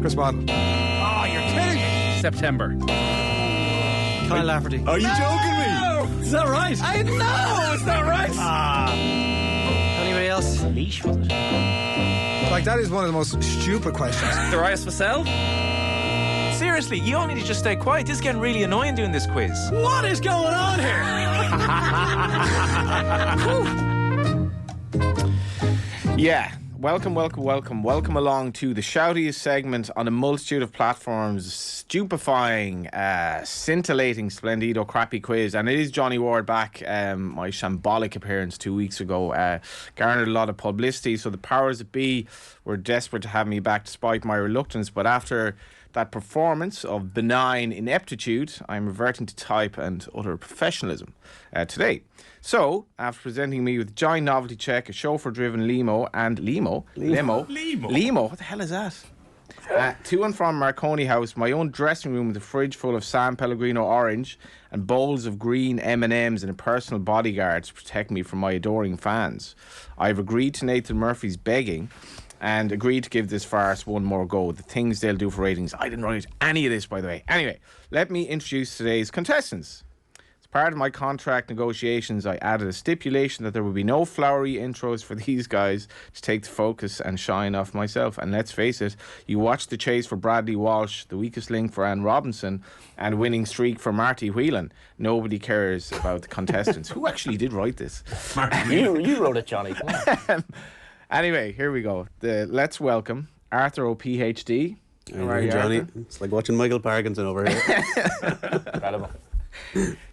Marcus Waddle. Oh, you're kidding me. September. Kyle Lafferty. Are you joking me? Is that right? I know, it's not right. Anybody else? Leash, was it? Like, that is one of the most stupid questions. Darius Vassell? Seriously, you all need to just stay quiet. This is getting really annoying doing this quiz. What is going on here? Yeah. Welcome along to the shoutiest segment on a multitude of platforms, stupefying, scintillating, splendido, crappy quiz. And it is Johnny Ward back. My shambolic appearance 2 weeks ago garnered a lot of publicity, so the powers that be were desperate to have me back despite my reluctance. But after that performance of benign ineptitude, I'm reverting to type and utter professionalism today. So, after presenting me with giant novelty check, a chauffeur-driven limo, what the hell is that? To and from Marconi House, my own dressing room with a fridge full of San Pellegrino orange and bowls of green M&Ms and a personal bodyguard to protect me from my adoring fans. I've agreed to Nathan Murphy's begging and agreed to give this farce one more go. The things they'll do for ratings. I didn't write any of this, by the way. Anyway, let me introduce today's contestants. As part of my contract negotiations, I added a stipulation that there would be no flowery intros for these guys to take the focus and shine off myself. And let's face it, you watch the chase for Bradley Walsh, the weakest link for Anne Robinson, and winning streak for Marty Whelan. Nobody cares about the contestants. Who actually did write this? You wrote it, Johnny. Come on. Anyway, here we go. Let's welcome Arthur O. PhD. How are you, Johnny? Arthur? It's like watching Michael Parkinson over here. Incredible.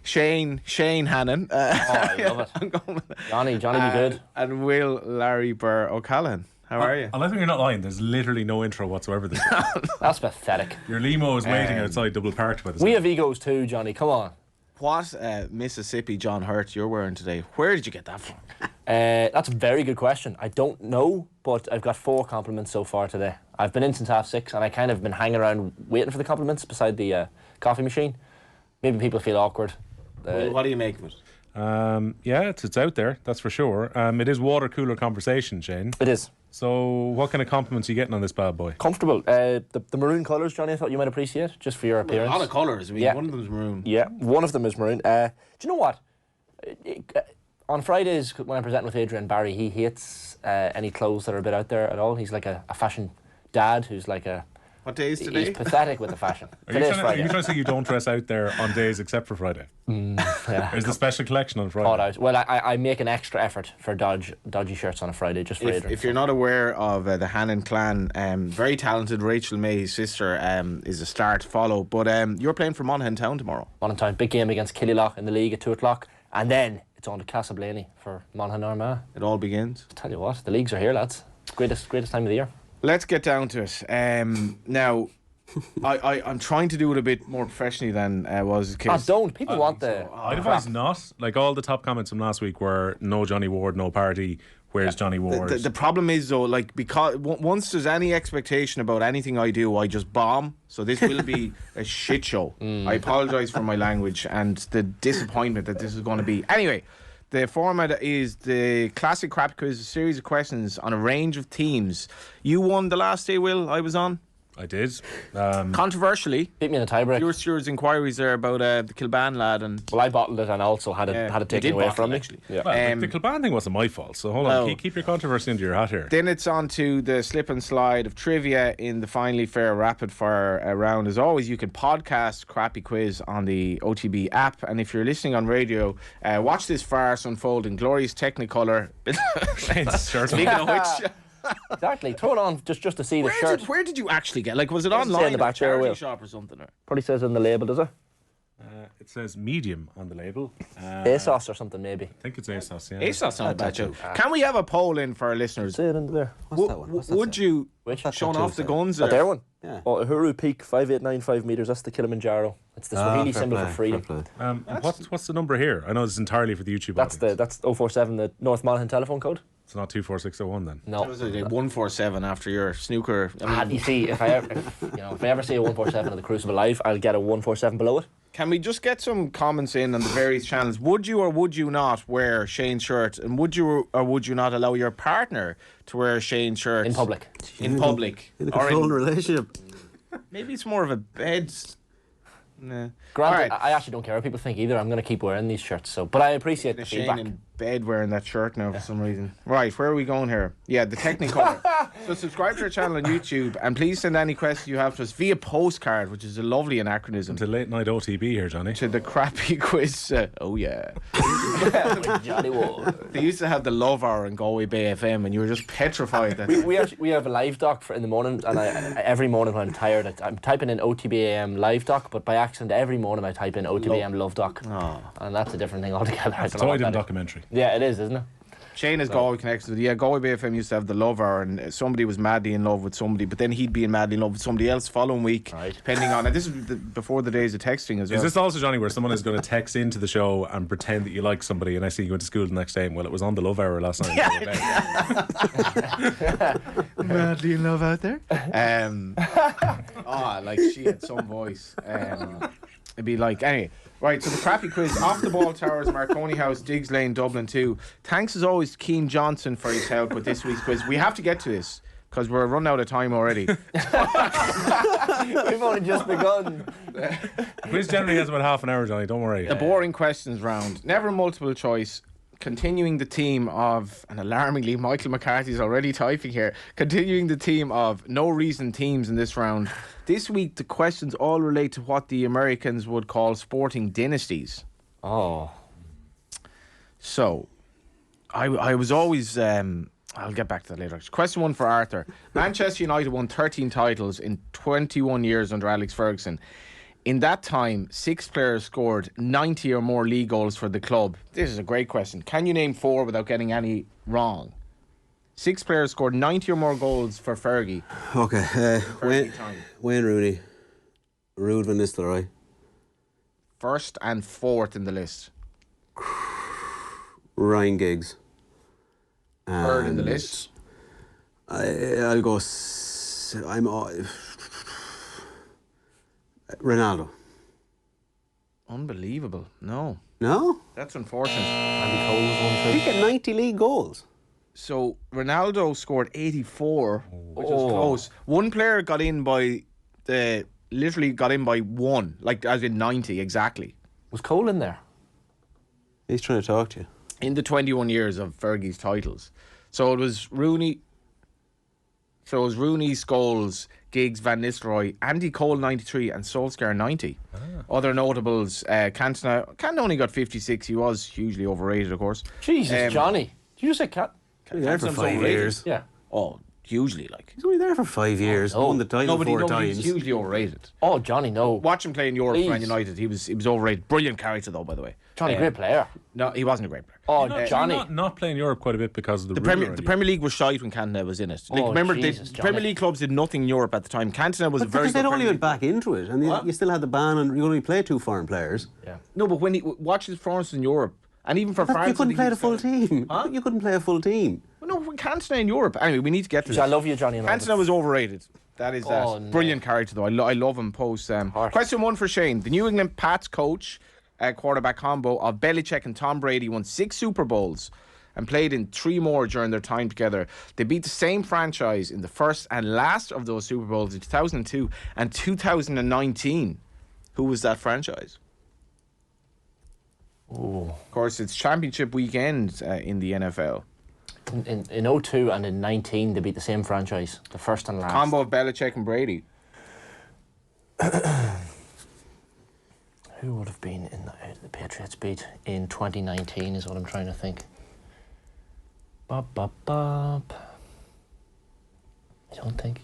Shane Hannon. I love it. I'm going with Johnny be good. And Will Larry Burr O'Callaghan. How are you? I think you're not lying. There's literally no intro whatsoever this week. That's pathetic. Your limo is waiting outside Double Park with us. We have egos too, Johnny. Come on. What Mississippi John Hurt you're wearing today? Where did you get that from? That's a very good question. I don't know, but I've got 4 compliments so far today. I've been in since 6:30, and I kind of been hanging around waiting for the compliments beside the coffee machine. Maybe people feel awkward. What do you make of it? Yeah, it's out there, that's for sure. It is water cooler conversation, Shane. It is. So what kind of compliments are you getting on this bad boy? Comfortable. The maroon colours, Johnny, I thought you might appreciate, just for your appearance. A lot of colours. I mean, one of them is maroon. Yeah, one of them is maroon. Do you know what? On Fridays, when I'm presenting with Adrian Barry, he hates any clothes that are a bit out there at all. He's like a fashion dad who's like a... What day is today? He's pathetic with the fashion. Are you trying to say you don't dress out there on days except for Friday? Yeah. Is the special collection on Friday? Thought out. Well, I make an extra effort for dodgy shirts on a Friday just for Adrian. If you're not aware of the Hannon clan, very talented Rachel May, his sister, is a star to follow. But you're playing for Monaghan Town tomorrow. Monaghan Town, big game against Killylock in the league at 2 o'clock. And then it's on to Castleblaney for Monaghan Armagh. It all begins. Tell you what, the leagues are here, lads. Greatest time of the year. Let's get down to it. Now... I'm trying to do it a bit more professionally than was the case. Don't. People want the... I'd advise not. Like, all the top comments from last week were no Johnny Ward, no party. Where's Johnny Ward? The problem is, though, like, because once there's any expectation about anything I do, I just bomb. So this will be a shit show. I apologise for my language and the disappointment that this is going to be. Anyway, the format is the classic crap quiz, a series of questions on a range of themes. You won the last day, Will, I was on. I did. Controversially, beat me in a tiebreak. Yours inquiries there about the Kilban lad, and well, I bottled it and also had it taken away from me. Actually. Yeah. Well, the Kilban thing wasn't my fault, so hold on. Keep your controversy into your hat here. Then it's on to the slip and slide of trivia in the Finally Fair rapid fire round. As always, you can podcast Crappy Quiz on the OTB app, and if you're listening on radio, watch this farce unfold in glorious Technicolor. Speaking of which. Exactly. Throw it on just to see the shirt. Where did you actually get? Like, was it Doesn't say online in the back at a charity there, Will. shop or something? Or? Probably says in the label, does it? It says medium on the label. ASOS or something, maybe. I think it's ASOS, yeah. ASOS, not a bad joke. Can we have a poll in for our listeners? Say it in there. What's that one? What's that Would say? you, Which? showing off the guns That there? there one? Yeah. Oh, Uhuru Peak, 5895 metres. That's the Kilimanjaro. It's the Swahili fair symbol play, for freedom. fair play. What's the number here? I know this is entirely for the YouTube That's audience. 047, the North Monaghan telephone code. It's not 24601 then. No. That was a 147 after your snooker. You see, if I ever see a 147 of the Crucible live, I'll get a 147 below it. Can we just get some comments in on the various channels? Would you or would you not wear Shane's shirt? And would you or would you not allow your partner to wear Shane's shirt? In public. In public. In a Or controlled relationship. Maybe it's more of a bed. Nah. Granted, Alright. I actually don't care what people think either. I'm going to keep wearing these shirts. So, but I appreciate the Shane feedback. in bed wearing that shirt now for some reason. Right, where are we going here? Yeah, the Technicolor. So subscribe to our channel on YouTube and please send any questions you have to us via postcard, which is a lovely anachronism, To late night OTB here, Johnny. to the crappy quiz. Oh yeah. Johnny Ward. They used to have the Love Hour in Galway Bay FM and you were just petrified that We have a live doc for in the morning, and every morning when I'm tired, I'm typing in OTBAM live doc, but by accident every morning I type in OTBAM love doc, and that's a different thing altogether. I don't know what Toy that is. documentary. Yeah, it is, isn't it? Shane is Galway connected. Yeah, Galway Bay FM used to have the Love Hour, and somebody was madly in love with somebody, but then he'd be madly in love with somebody else following week, Right. depending on. And this is before the days of texting as well. Is this also, Johnny, where someone is going to text into the show and pretend that you like somebody, and I see you went to school the next day, and well, it was on the Love Hour last night. Madly in love out there. Like she had some voice. It'd be like anyway. Right, so the crappy quiz off the ball towers, Marconi House, Diggs Lane, Dublin 2. Thanks as always, Keane Johnson, for his help with this week's quiz. We have to get to this because we're running out of time already. We've only just begun. Quiz generally has about half an hour, Johnny, don't worry. The boring questions round. Never multiple choice. Continuing the theme of, and alarmingly, Michael McCarthy's already typing here. Continuing the theme of no reason teams in this round. This week, the questions all relate to what the Americans would call sporting dynasties. Oh, So, I was always. I'll get back to that later. Question 1 for Arthur. Manchester United won 13 titles in 21 years under Alex Ferguson. In that time, 6 players scored 90 or more league goals for the club. This is a great question. Can you name 4 without getting any wrong? 6 players scored 90 or more goals for Fergie. Okay. Wayne Rooney. Ruud van Nistelrooy. First and fourth in the list. Ryan Giggs. Third in the And list. I'll go. Ronaldo. Unbelievable. No, No? that's unfortunate. Andy Cole was one He too. get 90 league goals. So Ronaldo scored 84, which is Oh. close. One player got in by literally got in by 1, like as in 90 exactly. Was Cole in there? He's trying to talk to you. In the 21 years of Fergie's titles. So it was Rooney. So it was Rooney, Scholes, Giggs, Van Nistelrooy, Andy Cole 93 and Solskjaer 90. Other notables, Cantona only got 56. He was hugely overrated, of course. Jesus, Johnny. Did you just say cat? He was there for Cantona's 5 overrated. years. Yeah. Oh, hugely like. He's only there for 5 years. no. Won the title No, but 4 he's times. hugely overrated. Oh, Johnny, no. Watch him play in Europe for Man Please. United. He was overrated. Brilliant character though, by the way. Johnny, great player. No, he wasn't a great player. Oh, Not- Johnny. Not playing Europe quite a bit because of the, The ruler Premier, idea. the Premier League was shite when Cantona was in it. Like, Oh, remember, Jesus, the Premier Johnny. League clubs did nothing in Europe at the time. Cantona was a But very because good they'd only Premier went League- back into it, and you still had the ban, and you only play 2 foreign players. Yeah. No, but when he watch his performances in Europe, and even for France, You couldn't I play think the full he was- team. Huh? You couldn't play a full team. No, when Cantona in Europe. Anyway, we need to get to this. I love you, Johnny. And all, Cantona was overrated. That is that. Oh, no. Brilliant character, though. I love him post. Harsh. Question 1 for Shane. The New England Pats coach, quarterback combo of Belichick and Tom Brady won 6 Super Bowls and played in 3 more during their time together. They beat the same franchise in the first and last of those Super Bowls in 2002 and 2019. Who was that franchise? Oh. Of course, it's championship weekend in the NFL. In 02 and in 19, they beat the same franchise, the first and last. Combo of Belichick and Brady. Who would have been in the Patriots beat in 2019 is what I'm trying to think. Bop, bop, bop. I don't think.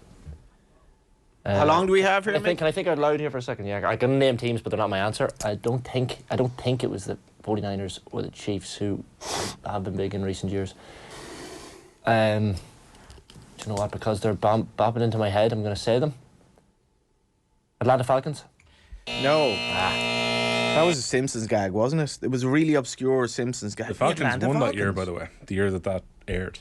How long do we have here, Can I think out loud here for a second? Yeah, I can name teams, but they're not my answer. I don't think it was the 49ers or the Chiefs who have been big in recent years. Do you know what? Because they're bopping into my head, I'm going to say them. Atlanta Falcons. No. That was a Simpsons gag, wasn't it? It was a really obscure Simpsons gag. The Falcons Atlanta won that year, Falcons. by the way. The year that aired.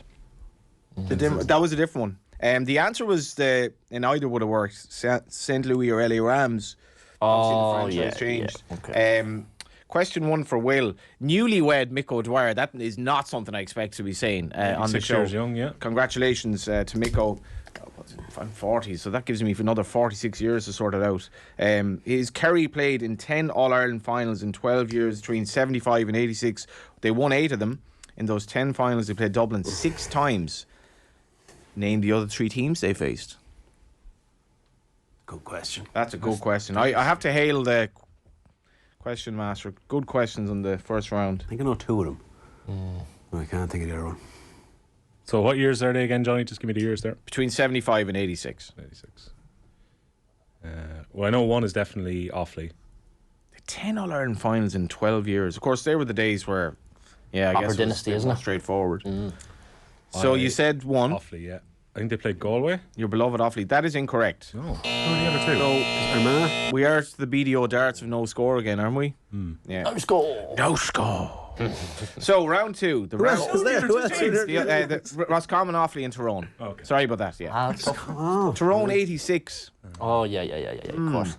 That was a different one. The answer was and either would have worked. St. Louis or LA Rams. Obviously the franchise changed. okay. Question 1 for Will. Newlywed Mick O'Dwyer. That is not something I expect to be saying on the 6 show. years young, yeah. Congratulations to Miko. I'm 40, so that gives me another 46 years to sort it out. Kerry played in 10 All-Ireland finals in 12 years between 75 and 86. They won 8 of them. In those 10 finals, they played Dublin 6 times. Name the other 3 teams they faced. Good question. That's a good question. I have to hail the question master. Good questions on the first round. I think I know 2 of them. I can't think of the other one. So what years are they again, Johnny? Just give me the years there. Between 75 and 86. 86. Well, I know one is definitely Offaly. 10 All-Ireland finals in 12 years. Of course, they were the days where, I Proper guess dynasty, it was isn't it? straightforward. So you said one. Offaly, yeah. I think they played Galway. Your beloved Offaly. That is incorrect. No. Who are the other two? Armagh? We are at the BDO darts of no score again, aren't we? Yeah. No score. No score. So round 2. The round. else is there? Who else is there? The Roscommon, Offaly, and Tyrone. Okay. Sorry about that. Yeah. Ah, tough. Oh, Tyrone 86. Oh, yeah. Of course.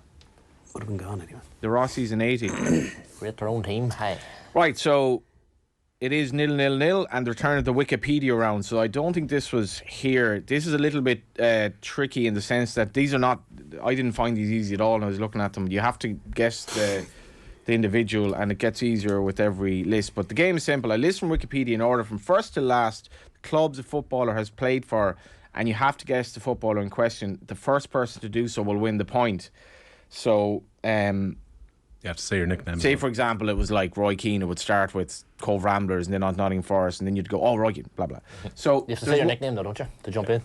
would have been gone anyway. The Rossies in 80. Create their own team. Hey. Right. So it is 0-0-0, and they're turning the Wikipedia round. So I don't think this was here. This is a little bit tricky in the sense that these are not. I didn't find these easy at all when I was looking at them. You have to guess the individual, and it gets easier with every list. But the game is simple. I list from Wikipedia in order from first to last the clubs a footballer has played for, and you have to guess the footballer in question. The first person to do so will win the point. So, You have to say your nickname. say for example, it was like Roy Keane. It would start with Cove Ramblers, and then on Nottingham Forest, and then you'd go, Roy Keane, blah blah. So You have to there's say your one- nickname though, don't you? To jump in.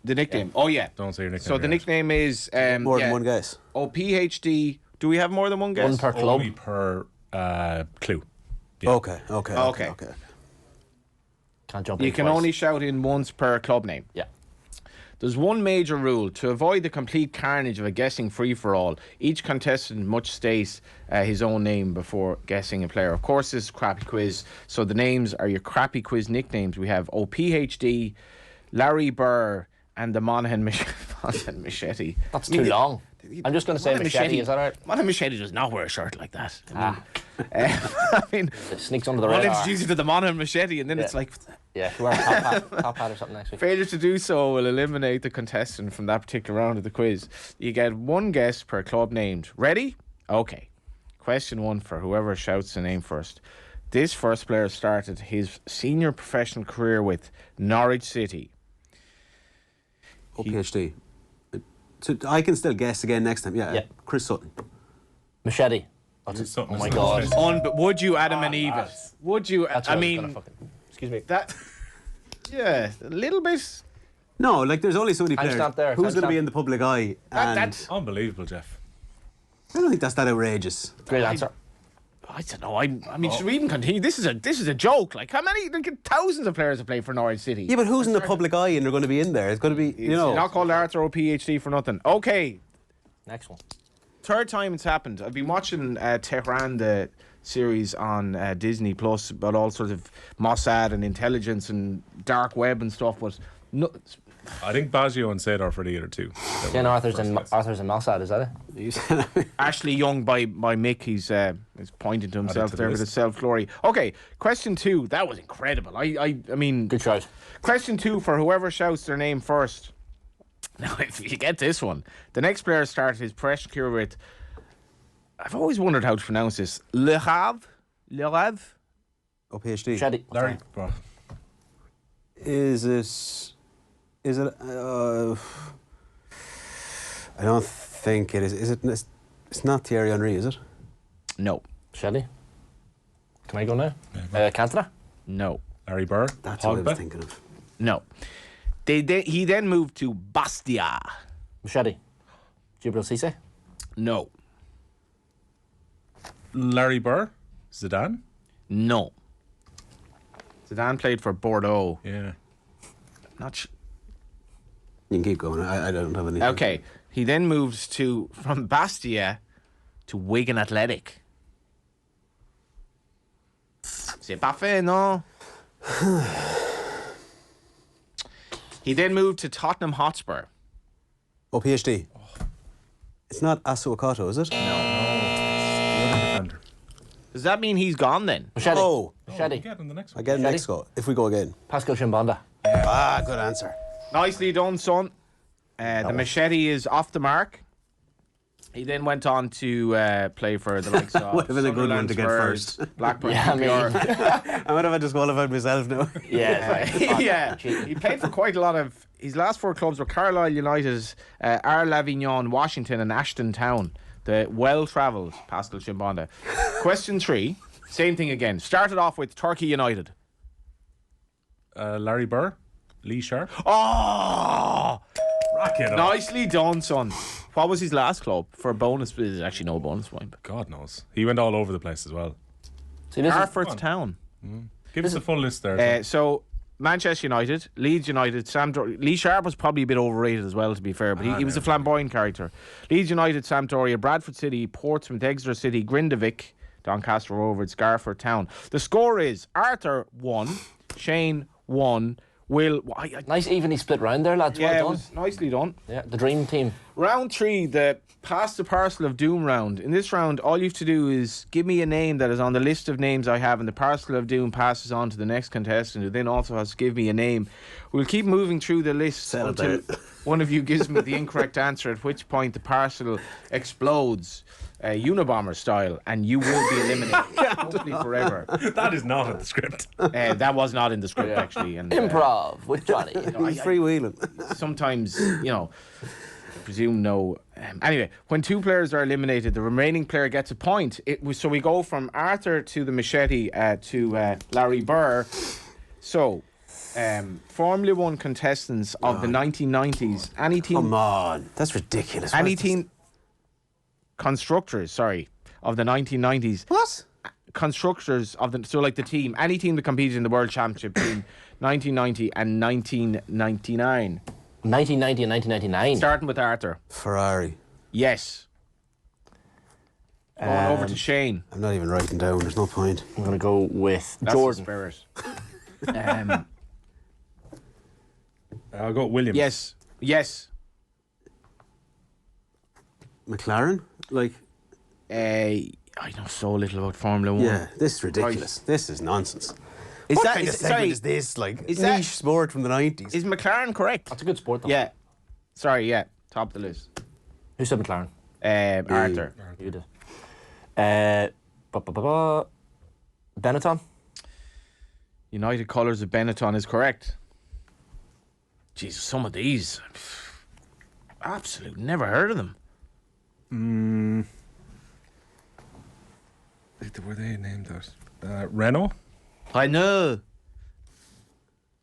The nickname. Oh yeah. Don't say your nickname. So the yet. nickname is More than one guess. Oh, PhD. Do we have more than one guess? One per club. Only per clue. Yeah. Okay. Can't jump You in can twice. only shout in once per club name. Yeah. There's one major rule. To avoid the complete carnage of a guessing free-for-all, each contestant must state his own name before guessing a player. Of course, this is a crappy quiz, so the names are your crappy quiz nicknames. We have PhD, Larry Burr, and the Monaghan Machete. That's too long. I'm just going to say Monaghan machete. Is that all right? Monaghan Machete does not wear a shirt like that. I mean, It sneaks under the I'll radar. introduce you to the Monaghan Machete, and then it's like... Yeah, wear a top hat or something next week. Failure to do so will eliminate the contestant from that particular round of the quiz. You get one guess per club named. Ready? Okay. Question 1 for whoever shouts the name first. This first player started his senior professional career with Norwich City. PhD. So I can still guess again next time. Yeah. Yeah. Chris Sutton. Machete. Oh Something my is God. suspicious. But would you, Adam and Eva? Would you? That's I what was mean, gonna fucking... Excuse me. that. Yeah, a little bit. No, like there's only so many players. Timestamp there, Who's going to be timestamp. in the public eye? And That. Unbelievable, Jeff. I don't think that's that outrageous. Great answer. I don't know. I mean, should we even continue? This is a joke. Like, how many? Like, thousands of players have played for Norwich City. Yeah, but who's in the public eye and they're going to be in there? It's going to be, you It's know. not called Arthur or PhD for nothing. Okay, Next one. third time it's happened. I've been watching Tehran, the series on Disney Plus about all sorts of Mossad and intelligence and dark web and stuff. But no, I think Baggio and Sadar for the other two. Ken Arthur's and Mossad, is that it? Ashley Young by Mick. He's pointing to himself to the there with list. his self glory. Okay, question 2. That was incredible. I mean, Good shout. question 2 for whoever shouts their name first. Now, if you get this one, the next player started his professional career with. I've always wondered how to pronounce this. Le Havre. Oh, PhD. Machete. Larry. Bro. Is it? I don't think it is. Is it? It's not Thierry Henry, is it? No, Machete. Can I go now? Cantona. no, Larry Burr. That's what I was Pogba. thinking of. no. He then moved to Bastia. Machete. Gibril Cisse. No, Larry Burr. Zidane. no. Zidane played for Bordeaux. Yeah. Not. You can keep going. I don't have any. Okay. He then moved from Bastia to Wigan Athletic. C'est pas fait, non? He then moved to Tottenham Hotspur. Oh, PhD. It's not Asu Okato, is it? The other defender. Does that mean he's gone then? Machete. Oh. Machete. Get in the next I one. get Shall next go. If we go again. Pascal Chimbonda. Ah, good answer. Nicely done, son. The machete is off the mark. He then went on to play for the likes of Would have been a good one Sunderland, to get Spurs, first. Blackburn, Yeah, I mean- QPR. I might have disqualified myself now. Yeah, it's like, Yeah, he played for quite a lot of. His last 4 clubs were Carlisle United, L'Avignon, Washington, and Ashton Town. The well-travelled Pascal Chimbonda. Question 3, same thing again. Started off with Turkey United. Larry Burr, Lee Sharp. Oh, Rock it up. nicely done, son. What was his last club for a bonus? There's actually no bonus point. But God knows. He went all over the place as well. see, this is, Harford Town. Give us the full list there. So Manchester United, Leeds United, Lee Sharp was probably a bit overrated as well, to be fair, but he was a flamboyant character. Leeds United, Sampdoria, Bradford City, Portsmouth, Exeter City, Grindavik, Doncaster Rovers, Garford Town. The score is Arthur 1, Shane 1, Will. nice evenly split round there, lads. Yeah, it Well done. was nicely done. Yeah, the dream team. Round 3, the Pass the Parcel of Doom round. In this round, all you have to do is give me a name that is on the list of names I have, and the Parcel of Doom passes on to the next contestant, who then also has to give me a name. We'll keep moving through the list Settle until down. one of you gives me the incorrect answer, at which point the parcel explodes, Unabomber style, and you will be eliminated, hopefully forever. That is not in the script. That was not in the script, actually. And, Improv with Johnny. He's freewheeling. sometimes, I presume no. Anyway, when 2 players are eliminated, the remaining player gets a point. So we go from Arthur to the machete to Larry Burr. So, Formula 1 contestants of the 1990s, any team, Come on. That's ridiculous. any What's this? team constructors, of the 1990s. What? Constructors of the team, any team that competed in the World Championship between 1990 and 1999. 1990 and 1999. Starting with Arthur. Ferrari. Yes. Going over to Shane. I'm not even writing down. There's no point. I'm going to go with That's Jordan. the spirit. I'll go Williams. Yes. McLaren? Like, I know so little about Formula 1. yeah, this is ridiculous. This is nonsense. Is What that kind of is, segment sorry? is this? Like, is niche that- sport from the 90s. Is McLaren correct? That's a good sport, though. Yeah. Sorry. Yeah. Top of the list. Who said McLaren? Arthur. You did. Benetton? United Colours of Benetton is correct. Jesus, some of these, absolute, never heard of them. Were they named that? Renault? I know.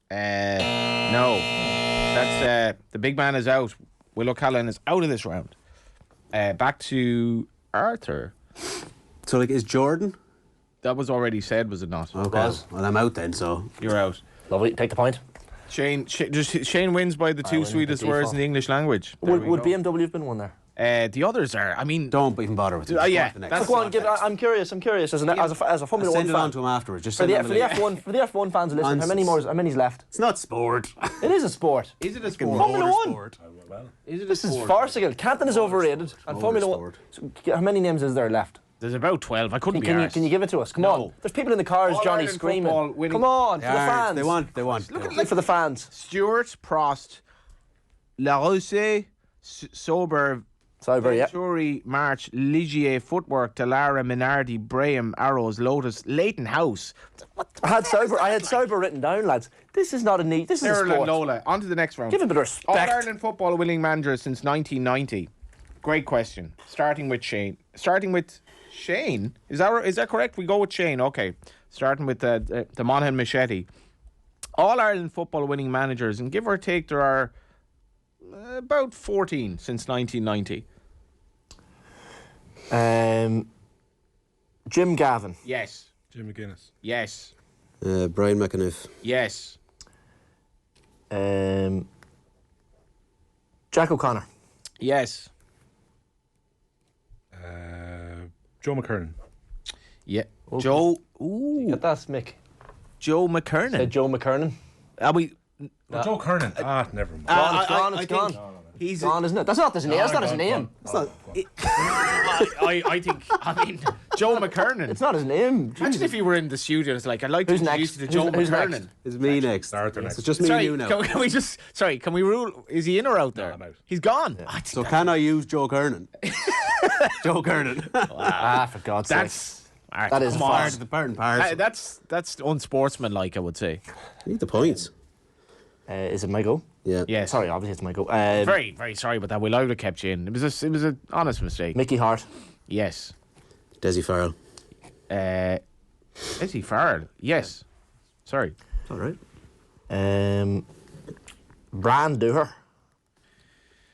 No. That's the big man is out. Will O'Callaghan is out of this round. Back to Arthur. So, like, is Jordan? That was already said, was it not? Okay. was. Well, I'm out then, so. You're out. Lovely. Take the point. Shane wins by the 2 win sweetest the words default. in the English language. There Would we go. BMW have been one there? The others are, I mean, Don't even bother with it. Yeah, Just go on to the next that's- Go on, give. I'm curious. I'm curious. As a Formula One Send it fan. on to him afterwards. Just For send the, him for, a the link. F1, for the F1 fans listening, how many's left? It's not sport. It is a sport. is it a sport? Formula One. Motorsport. Is it a This is sport? farcical. Canton is overrated, and Formula One. So, how many names is there left? There's about 12. I couldn't be Can you, arsed. can you give it to us? Come No. on. There's people in the cars, All Johnny, Ireland screaming. football winning- Come on, for the Yeah, fans. They want. For the fans. Stuart, Prost, La Rose, Sober, Cyber, yeah. Venturi, March, Ligier, Footwork, Delara, Minardi, Braham, Arrows, Lotus, Leighton House, I had Cyber written down, lads. This is not a neat. This is a Errol and sport. Lola. On to the next round. Give a bit of respect. All Ireland football winning manager since 1990. Great question. Starting with Shane. Is that correct? We go with Shane. Okay. Starting with the Monaghan Machete. All Ireland football winning managers, and give or take, there are about 14 since 1990. Jim Gavin. Yes. Jim McGuinness. Yes. Brian McAniff. Yes. Jack O'Connor. Yes. Joe McKernan. Yeah. Joe. Ooh. Get that, Mick. Joe McKernan. Joe McKernan. Are we? Joe Kernan. Never mind. It's gone. I It's gone. think He's Gone, isn't it? That's not his name. That's not his name. It's not. I think, I mean, Joe McKernan. It's not his name. Imagine if you were in the studio and it's like, I'd like to Who's introduce next? you to Joe Who's McKernan. next? It's me next. Arthur So next. it's just me Sorry, and you now. can we just, can we rule, is he in or out there? I'm out. He's gone. So can I use Joe Kernan? Joe Kernan. Ah, for God's sake. That's, That is come far on. the part and parcel. That's unsportsmanlike, I would say. Need the points. Is it my go? Yeah. Yes. Sorry, obviously it's my go. Very, very sorry about that. Will I would have kept you in. It was an honest mistake. Mickey Hart. Yes. Desi Farrell. Is he Farrell? Yes. Sorry. All right. Bran Dooher.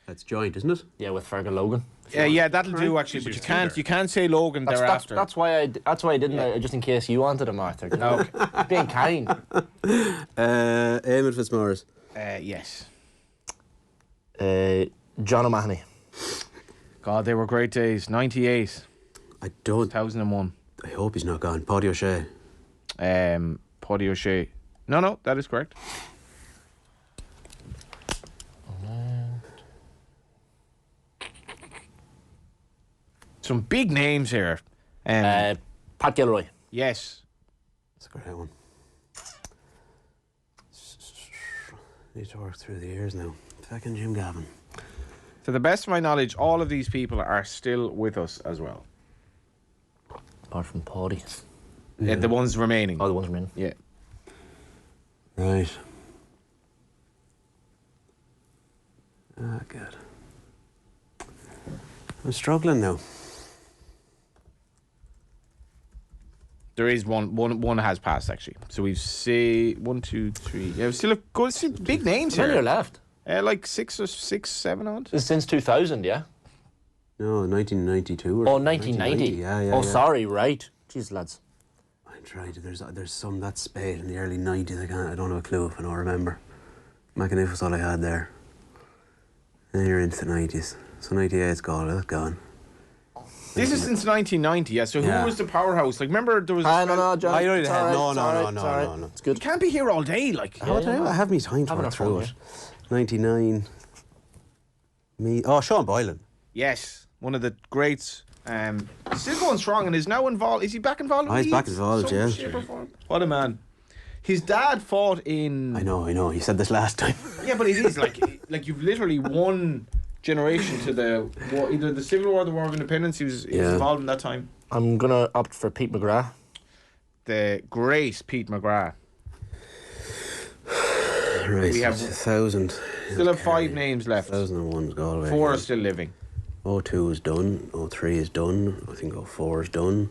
That's joint, isn't it? Yeah, with Fergal Logan. Yeah, that'll do actually. But you can't say Logan thereafter. That's why I didn't. Just in case you wanted him, Arthur. Okay. Being kind. Eamon Fitzmaurice. Yes. John O'Mahony. God, they were great days. 98, I don't. 2001. I hope he's not gone. Paddy O'Shea. Paddy O'Shea. No, that is correct. Some big names here. Pat Gilroy. Yes. That's a great one. Need to work through the years now. Fucking Jim Gavin. To the best of my knowledge, all of these people are still with us as well. Apart from Paddy. The ones remaining. Oh, the ones remaining. Yeah. Right. Ah, good. I'm struggling now. There is one has passed actually. So we've say 1, 2, 3. Yeah, we still have good, big names How many are here. left? Like 6, 7 on. This is since 2000, yeah? No, 1992 or Oh, 1990. Yeah. Oh, sorry, right. Jeez, lads. I tried. There's some that spade in the early 90s. I don't have a clue if I don't remember. McAniff was all I had there. Then you're into the 90s. So 98's gone. This is since 1990, yeah. So Yeah. who was the powerhouse? Like, remember there was. No, John. I don't It's have. all right, No, it's no, all no, right, no, it's all right. no, no. It's You good. can't be here all day, like. I have me time to Having work a through fun, it. 99. Sean Boylan. Yes, one of the greats. Still going strong and is now involved. Is he back involved? in He's back Leeds? involved, Some yeah. shape or form? What a man. His dad fought in. I know. You said this last time. Yeah, but it is like you've literally one generation to the war, either the Civil War or the War of Independence. He was Yeah. involved in that time. I'm going to opt for Pete McGrath. The great Pete McGrath. Right. We have- 1,000. Still have 5 names left. 2001's Galway. 4 are still living. 02 is done. 03 is done. I think 04 is done.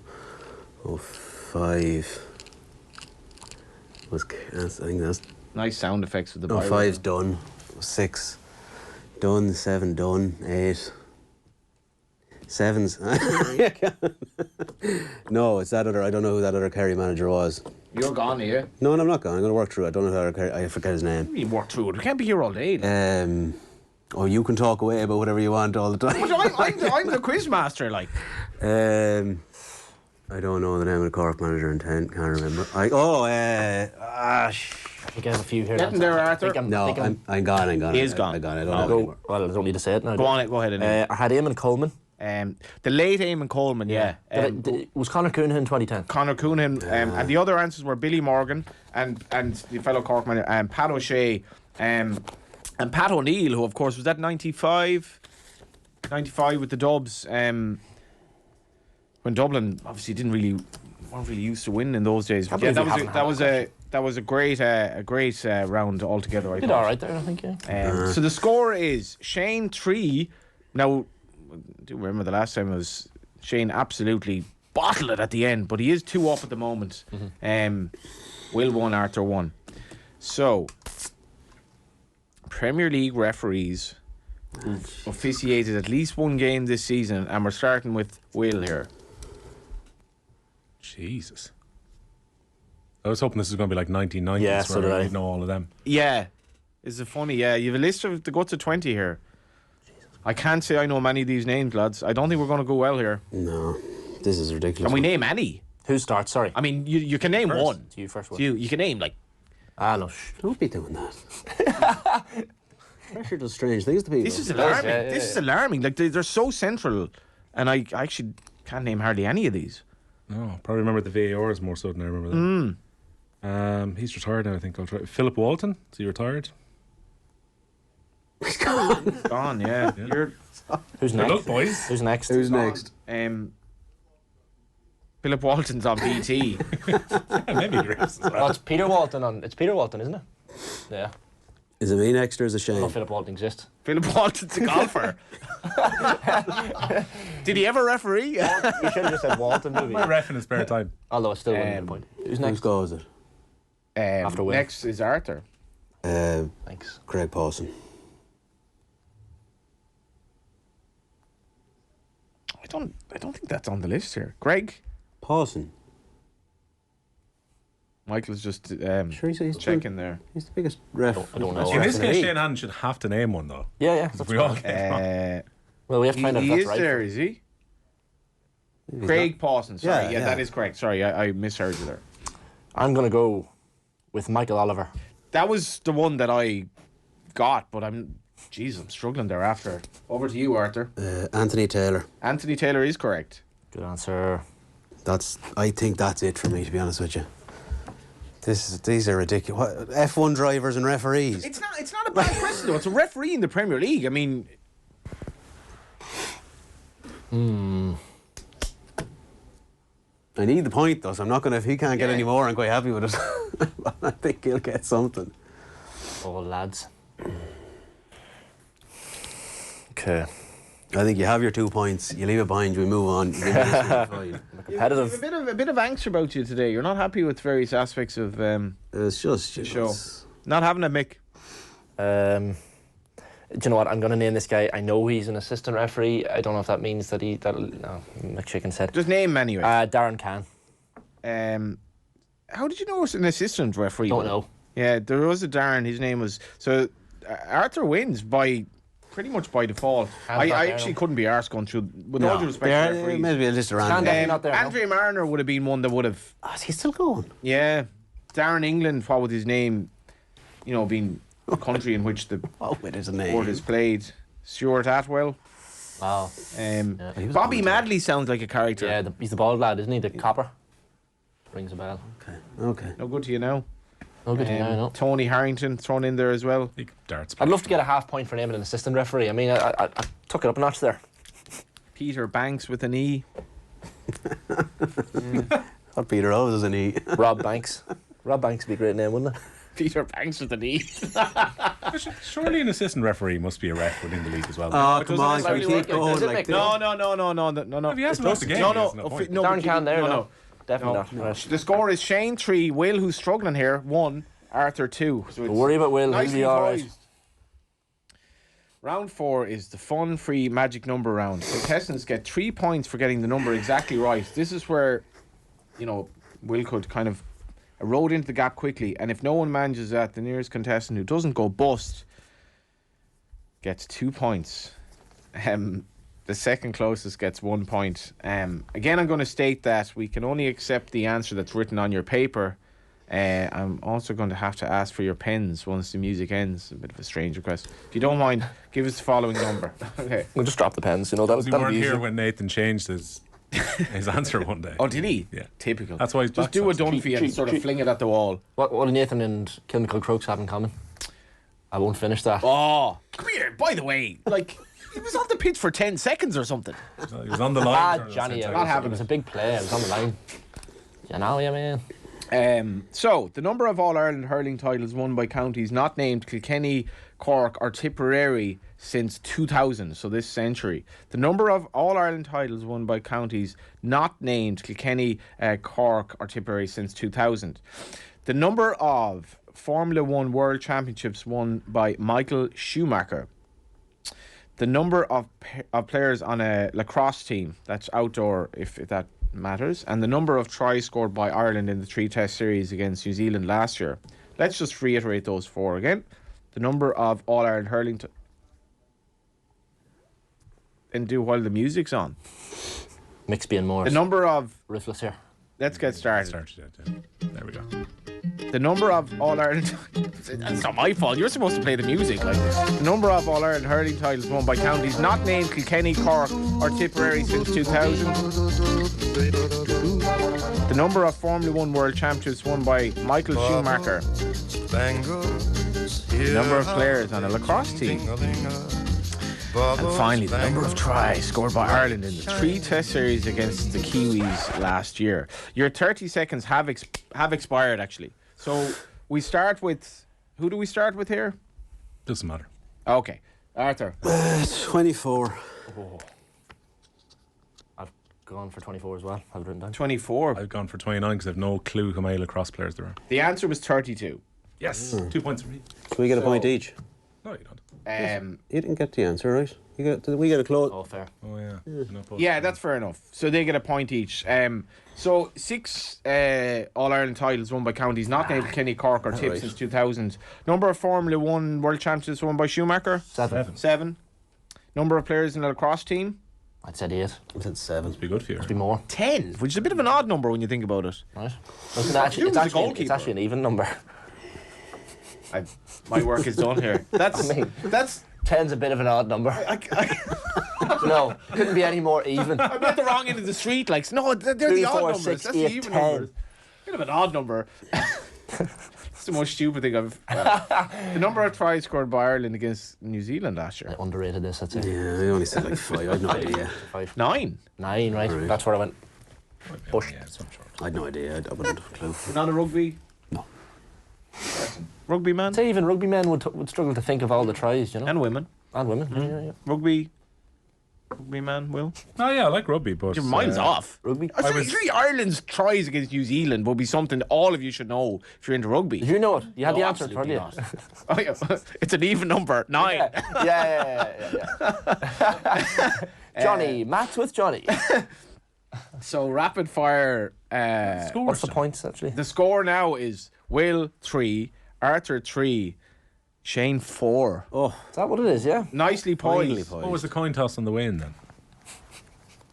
05 was. I think that's. Nice sound effects with the. 05's done. 06 done. 7 done. 8. 7's. No, it's that other. I don't know who that other Kerry manager was. You're gone here. No, I'm not going. I'm going to work through it. I don't know who that other Kerry. I forget his name. You work through it. We can't be here all day. Oh, you can talk away about whatever you want all the time. But I'm the quiz master, like. I don't know the name of the Cork manager in 10. Can't remember. I think I have a few here. Getting lads. there, I Arthur. think No, I'm gone. He is gone. I'm gone. I don't Oh. know Go, anymore. well, I don't need to say it now. Go on, go ahead. Anyway. I had Eamon Coleman. The late Eamon Coleman, yeah. Was Conor Coonaghan in 2010? Connor Coonan, and the other answers were Billy Morgan and the fellow Cork manager, Pat O'Shea, and Pat O'Neill, who of course was that 95 with the Dubs, when Dublin obviously weren't really used to winning in those days. But yeah, that was a great round altogether. I Did thought. all right there, I think. Yeah. So the score is Shane 3. Now, I do remember the last time it was Shane absolutely bottled it at the end, but he is 2 up at the moment. Will 1, Arthur 1. So, Premier League referees who've officiated at least one game this season, and we're starting with Will here. Jesus. I was hoping this was going to be like 1990s. Yeah, so where did I. I'd know all of them. Yeah, is it funny? Yeah, you have a list of the guts of 20 here. I can't say I know many of these names, lads. I don't think we're going to go well here. No, this is ridiculous. Can we name any? Who starts? Sorry. I mean, you can name First. one. It's you first one. You can name like. No. Don't be doing that. Pressure does strange things to people. This is alarming. yeah, This yeah. is alarming. Like they're so central, and I actually can't name hardly any of these. No, probably remember the VARs more so than I remember them. He's retired now, I think. I'll try. Philip Walton, is he retired? Gone, yeah. You're Who's Good next? luck, boys. Who's next? Who's next? Philip Walton's on BT. Maybe he is as well. Oh, it's Peter Walton on. It's Peter Walton, isn't it? Yeah. Is it me next or is it Shane? Oh, Philip Walton exists. Philip Walton's a golfer. Did he ever referee? You should have just said Walton, maybe. My ref in his spare time. Although it's still winning the point. Who's Whose next? goal is it? After Will. Next is Arthur. Thanks. Craig Pawson. I don't think that's on the list here. Greg. Pawson. Michael's just Sure, he's checking there. He's the biggest ref. I don't know. In this Referee. case, Shane Hannon should have to name one, though. Yeah, yeah. That's We all fine. get it wrong. Well, we have to find out if He that's is right. there, is he? He's Craig Pawson. Sorry, Yeah, yeah, yeah. that is correct. Sorry, I misheard you there. I'm going to go with Michael Oliver. That was the one that I got, but I'm struggling thereafter. Over to you, Arthur. Anthony Taylor. Anthony Taylor is correct. Good answer. I think that's it for me, to be honest with you. These are ridiculous. What, F1 drivers and referees. It's not a bad question though. It's a referee in the Premier League. I mean, I need the point though, so I'm not gonna. If he can't get Yeah. any more, I'm quite happy with it. I think he'll get something. Oh, lads. Okay. I think you have your 2 points. You leave it behind. We move on. You give me this one, fine. Competitive. a bit of angst about you today. You're not happy with various aspects of It's just show. it's- not having a Mick. Do you know what? I'm going to name this guy. I know he's an assistant referee. I don't know if that means that no, McChicken said. Just name him anyway. Darren Can. How did you know it's an assistant referee? Don't know. Yeah, there was a Darren. His name was Arthur wins by pretty much by default. Hands not I there, actually no. couldn't be arsed going through. With all due respect to referees. maybe just a Can random. definitely not there. no. Andre Marner would have been one that would have. Oh, is he still going? Yeah, Darren England. What with his name, being a country in which the Oh, it is a name. sport is played. Stuart Atwell. Wow. He was Bobby on Madley sounds like a character. Yeah, he's the bald lad, isn't he? The copper. Rings a bell. Okay. No good to you now. No good to know, no. Tony Harrington thrown in there as well. He darts. I'd love to get a half point for naming an assistant referee. I mean, I took it up a notch there. Peter Banks with an E. What Peter Rose is an E. Rob Banks. Rob Banks would be a great name, wouldn't it? Peter Banks with an E. Surely an assistant referee must be a ref within the league as well. Oh, doesn't come on, can we necessarily keep work. going Does it like make this? No. If he hasn't lost a game, No, he no, has no point. no. Darren but Can there, no, no. no. Definitely No. not. Right. The score is Shane 3, Will, who's struggling here, 1, Arthur 2. So Don't worry about Will. He'll nicely be all right. poised. Round 4 is the fun-free magic number round. Contestants get 3 points for getting the number exactly right. This is where, Will could kind of erode into the gap quickly. And if no one manages that, the nearest contestant who doesn't go bust gets 2 points. The second closest gets 1 point. Again, I'm going to state that we can only accept the answer that's written on your paper. I'm also going to have to ask for your pens once the music ends. A bit of a strange request. If you don't mind, give us the following number. Okay. We'll just drop the pens, that'll We be weren't easy. here when Nathan changed his answer one day. Oh, did he? Yeah. Typical. That's why he's Just back, do a so- Dunphy and sort of fling it at the wall. What do Nathan and Kilmacud Crokes have in common? I won't finish that. Oh, come here. By the way, he was on the pitch for 10 seconds or something. He was on the line. during the Johnny, same it time. Not having was a big play. It was on the line. You know, yeah, man. So, the number of All-Ireland hurling titles won by counties not named Kilkenny, Cork or Tipperary since 2000, so this century. The number of All-Ireland titles won by counties not named Kilkenny, Cork or Tipperary since 2000. The number of Formula 1 World Championships won by Michael Schumacher. The number of players on a lacrosse team, that's outdoor if that matters, and the number of tries scored by Ireland in the 3-test series against New Zealand last year. Let's just reiterate those 4 again. The number of All-Ireland hurling... and do while the music's on. Mix being more The number of... ruthless here. Let's get started. Started, yeah. There we go. The number of All-Ireland... It's not my fault. You're supposed to play the music. Like the number of All Ireland hurling titles won by counties not named Kilkenny, Cork, or Tipperary since 2000. The number of Formula One World Championships won by Michael Schumacher. The number of players on a lacrosse team. And finally, the number of tries scored by Ireland in the 3 Test series against the Kiwis last year. Your 30 seconds have expired, actually. So we start with... Who do we start with here? Doesn't matter. Okay. Arthur. 24. I've gone for 24 as well. I've written down. 24. I've gone for 29 because I've no clue how many lacrosse players there are. The answer was 32. Yes, 2 points for me. So we get a point each. No, you don't. You didn't get the answer, right? We get a close. Oh, fair. Oh, yeah. Yeah, that's fair enough. So they get a point each. So 6 All-Ireland titles won by counties, not named Kilkenny, Cork or Tip right. since 2000. Number of Formula One World Championships won by Schumacher? 7. Number of players in the lacrosse team? I'd said 8. I said 7. Be good for you. Must be more. 10, which is a bit of an odd number when you think about it. Right. Who's It's the actually goalkeeper? an even number. My work is done here. That's I mean- that's. 10's a bit of an odd number. No, couldn't be any more even. I'm at the wrong end of the street. Like, no, they're 3, the odd 4, numbers. 6, That's 8, the even 10. numbers. Bit of an odd number. It's the most stupid thing I've. The number of tries scored by Ireland against New Zealand last year. I underrated this, I'd say. Yeah, I only said like 5. I had no idea. 5. 9. 9, right? That's where I went. Bush. Yeah, some sure. I had no idea. I wouldn't have a clue. Not a rugby. No. Rugby man I'd say even rugby men would struggle to think of all the tries, you know? and women. And women. Yeah. Rugby man, Will. Oh, yeah, I like rugby, but... Your mind's off. Rugby. Surely Ireland's tries against New Zealand will be something all of you should know if you're into rugby. Did you know it? You had No, the answer, absolutely didn't you? Oh, yeah. It's an even number. 9. Yeah. Johnny, maths with Johnny. So rapid fire. What's the points, actually? The score now is Will 3, Arthur 3, Shane 4. Oh, Is that what it is, yeah? Nicely poised. What was the coin toss on the way in then?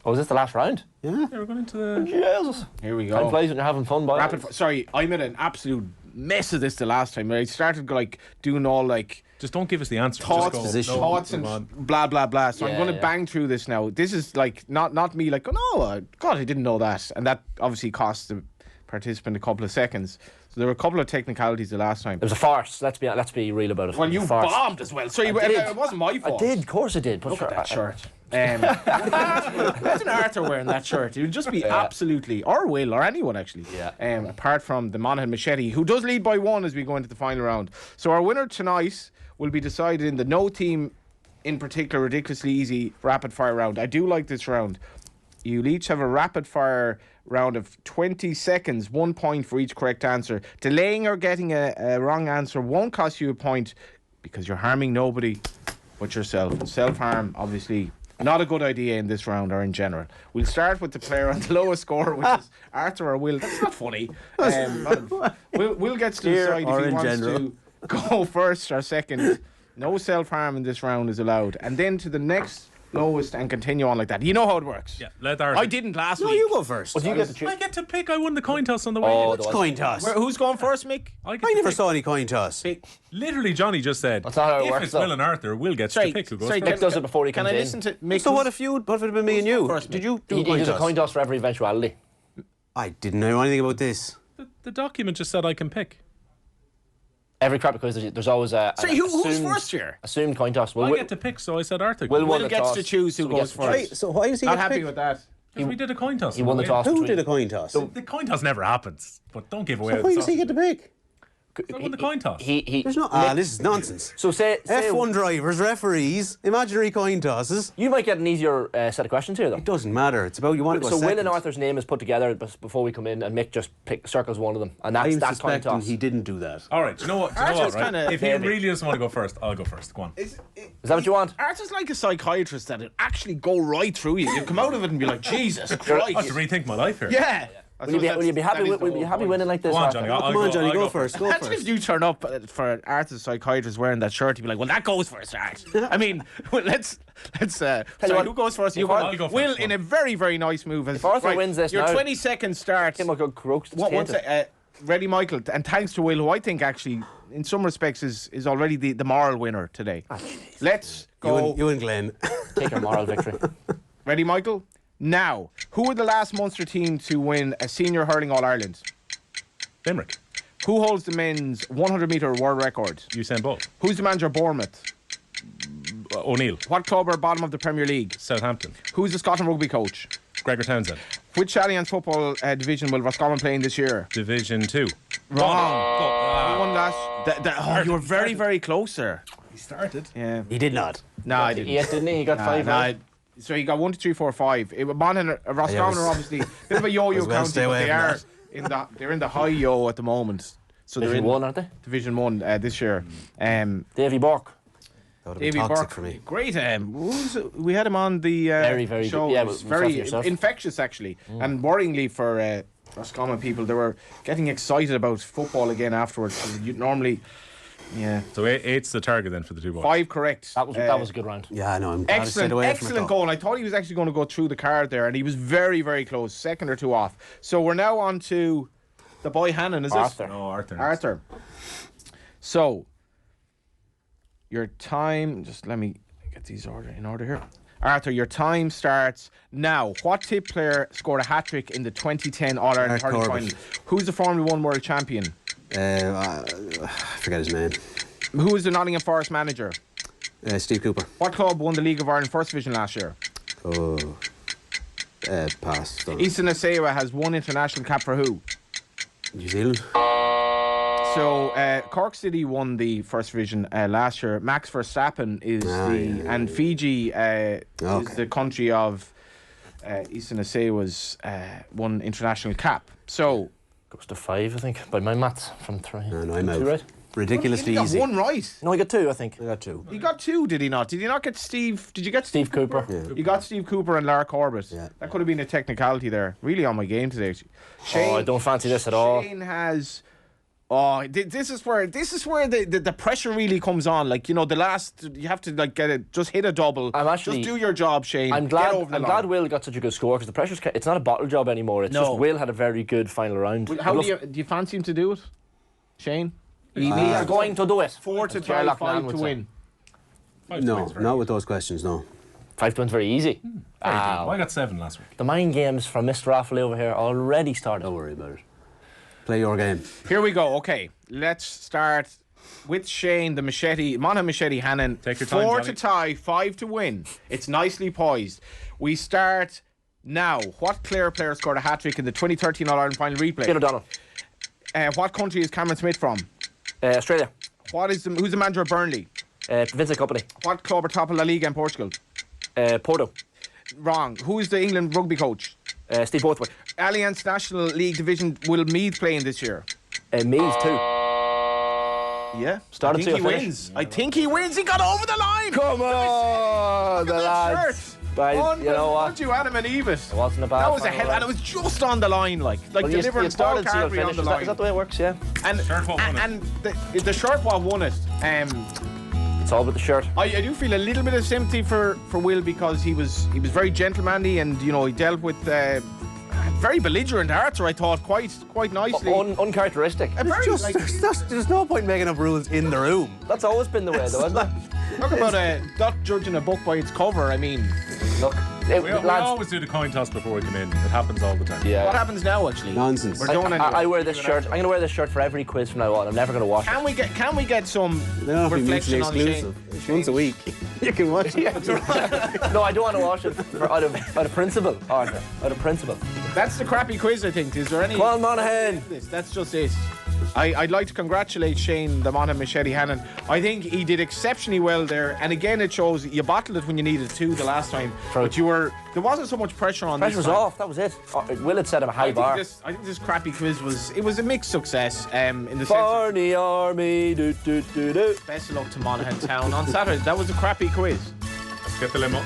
Oh, is this the last round? yeah. Yeah, we're going into the... Jesus. Here we Time go. flies when you're having fun, boy. Sorry, I made an absolute mess of this the last time. I started like doing all like Just don't give us the answer. thoughts, Just go, position. no, thoughts move and on. blah blah blah. So I'm Yeah, going to yeah. bang through this now. This is like not me like, oh no, God, I didn't know that, and that obviously cost the participant a couple of seconds. So there were a couple of technicalities the last time. It was a farce. Let's be real about it. Well, you Farce. bombed as well. So did. it wasn't my I fault. did, of course I did. But Look at sure, that shirt. Imagine Arthur wearing that shirt. It would just be absolutely, or Will, or anyone actually. Yeah. Apart from the Monaghan Machete, who does lead by 1 as we go into the final round. So our winner tonight will be decided in the no team in particular ridiculously easy rapid fire round. I do like this round. You'll each have a rapid fire round of 20 seconds, 1 point for each correct answer. Delaying or getting a wrong answer won't cost you a point because you're harming nobody but yourself. Self-harm, obviously, not a good idea in this round or in general. We'll start with the player on the lowest score, which is Arthur or Will. That's not funny. Will gets to Here decide or if he in wants general. to go first or second. No self-harm in this round is allowed. And then to the next lowest and continue on like that. You know how it works. Yeah, let Arthur... I didn't last No, week. you go first. Well, do you get to choose? I get to pick. I won the coin toss on the way Oh, in. there was- Coin toss. Who's going first, Mick? I get I to never pick. saw any coin toss. Literally, Johnny just said, That's not how it if works, it's though. Will and Arthur, Will gets Sorry, to pick who goes sorry, first. Mick does it before he Can comes I in. listen to Mick? So what if it had been me and you? first, Did you do He a coin does a toss? coin toss for every eventuality. I didn't know anything about this. The document just said I can pick. Every crap quiz, there's always a. Sorry, an who's assumed- first here? Assumed coin toss. I get to pick, so I said Arthur. Will won Will the gets toss. to choose who So he goes gets to first. Right, so why does he Not get to happy pick? with that. Because we did a coin toss. He on won the way toss. Who between- did a coin toss? The coin toss never happens, but don't give away. Why does he get to pick? I won the coin toss. He. There's no. This is nonsense. So say F1 drivers, referees, imaginary coin tosses. you might get an easier set of questions here, though. It doesn't matter. It's about you want to go So Will second. and Arthur's name is put together before we come in, and Mick just circles one of them, and that's I'm that coin suspecting toss. he didn't do that. All right, do you know what? Arthur's Right? kinda- If he Maybe. really doesn't want to go first, I'll go first. Go on. Is that what you want? Arthur's like a psychiatrist that'll actually go right through you. You come out of it and be like, Jesus I have Christ. to rethink my life here. Yeah. Will you be happy? Will you be happy winning like this? Go on, Arthur? Johnny. Come on, Johnny, go first. Go Imagine if first. you turn up for Arthur's psychiatrist wearing that shirt, he'd be like, well, that goes first, Art. I mean, well, let's sorry, what, who goes first? You if go. I'll go first, Will, go in on. a very, very nice move. If Arthur wins this your now- 20 seconds start. Kim will go croaks. What, one tainted. sec, Ready, Michael, and thanks to Will, who I think actually, in some respects, is already the moral winner today. Let's go. You and Glenn. Take your moral victory. Ready, Michael? Now, who were the last Munster team to win a senior hurling All-Ireland? Limerick. Who holds the men's 100-metre world record? Usain Bolt. Who's the manager of Bournemouth? O'Neill. What club are bottom of the Premier League? Southampton. Who's the Scotland rugby coach? Gregor Townsend. Which Alliance football division will Roscommon play in this year? Division 2. Wrong. One last. You were very, very close there. He started. Yeah. He did not. No, I didn't. Yes, didn't he? He got 5 right. So he got 1, 2, 3, 4, 5. Monaghan, Roscommon are obviously a bit of a yo-yo As well county, stay but away they from are they're in the high yo at the moment. So they're Division in 1, aren't they? Division 1 this year. Davy Bork. That would have been Davy toxic Burke for me. great. We had him on the Very, very show. good. Yeah, It was myself and very yourself. infectious actually, and worryingly for Roscommon people, they were getting excited about football again afterwards. You normally, yeah, So 8's the target then for the two boys. 5 correct. That was a good round. Yeah, I know. I'm glad I stayed Excellent, away from it, excellent though. goal. I thought he was actually going to go through the card there, and he was very, very close. Second or two off. So we're now on to the boy Hannon, is Arthur. No, Arthur. it? Arthur. So, your time, just let me get these in order here. Arthur, your time starts now. What tip player scored a hat-trick in the 2010 All-Ireland Mark hurling Corbett. final? Who's the Formula 1 world champion? I forget his name. Who is the Nottingham Forest manager? Steve Cooper. What club won the League of Ireland First Division last year? Oh. Pass. Don't know. Issa Nasewa has one international cap for who? New Zealand. So Cork City won the First Division last year. Max Verstappen is and Fiji is the country of Issa Nasewa's one international cap. So Goes to 5, I think, by my maths from 3. No, I'm out. 2 right? Ridiculously he got easy. one right. No, I got 2, I think. I got 2. He got 2, did he not? Did he not get Steve? Did you get Steve Cooper. Yeah. You got Steve Cooper and Lara Corbett. Yeah. That could have been a technicality there. Really on my game today. Shane, Oh, I don't fancy this at all. Shane has. Oh, this is where the pressure really comes on. Like, you know, the last you have to like get it. Just hit a double. I'm actually- just do your job, Shane. I'm Get over the glad line. Will got such a good score because the pressure's. It's not a bottle job anymore. It's No. just Will had a very good final round. How Look, do you fancy him to do it, Shane? He he's needs going to do it. 4 to As tie, Sherlock 5 Mann to would say. win. No, not with those questions, no. 5 to win's very easy. I got 7 last week. The mind games from Mr. Raffley over here already started. Don't worry about it. Play your game. Here we go. Okay, let's start with Shane, the machete, Monaghan Machete Hannon. Take your time, 4 Johnny. to tie, 5 to win. It's nicely poised. We start now. What Clare player scored a hat trick in the 2013 All Ireland final Peter replay? O'Donnell. What country is Cameron Smith from? Australia. Who's the manager of Burnley? Vincent Company. What club are top of La Liga in Portugal? Porto. Wrong. Who is the England rugby coach? Steve Borthwick. Alliance National League division will Meath play in this year? Meath too. Yeah. Started I to think he finish. wins. I think he wins. He got over the line. Come on, the Look at that lads. shirt. But you know what? Unbelievable. You Adam and Eve it. It wasn't a bad That was a final hell, round. and it was just on the line, like Well, you delivering Paul started to Carberry on finish. the Is line. that the way it works? Yeah. And Shirt what won it. and the shirt what won it. It's all about the shirt. I do feel a little bit of sympathy for Will because he was very gentlemanly and you know he dealt with very belligerent Arthur. I thought quite nicely. Uncharacteristic. A very, like, There's no point making up rules in the room. That's always been the way, though, isn't it? talk about not judging a book by its cover. I mean, Look, We lads. always do the coin toss before we come in. It happens all the time. Yeah. what happens now? Actually, Nonsense. We're doing it. I wear this shirt. I'm going to wear this shirt for every quiz from now on. I'm never going to wash it. Can we get some They don't have to be reflection mutually on exclusive. Shane? Once a week. You can watch it. No, I don't want to wash it out of principle, Arthur. Out of principle. That's the crappy quiz. I think. Is there any? Come on, Monaghan. That's just it. I'd like to congratulate Shane, the Monaghan Machete Hannon. I think he did exceptionally well there, and again it shows you bottled it when you needed to the last time. True. But there wasn't so much pressure on Pressure this was time. off. That was it. Will had set him a high bar. I think this crappy quiz was a mixed success in the sense Barney Army. Do, do, do, do. of best of luck to Monaghan Town on Saturday. That was a crappy quiz. Let's get the limo.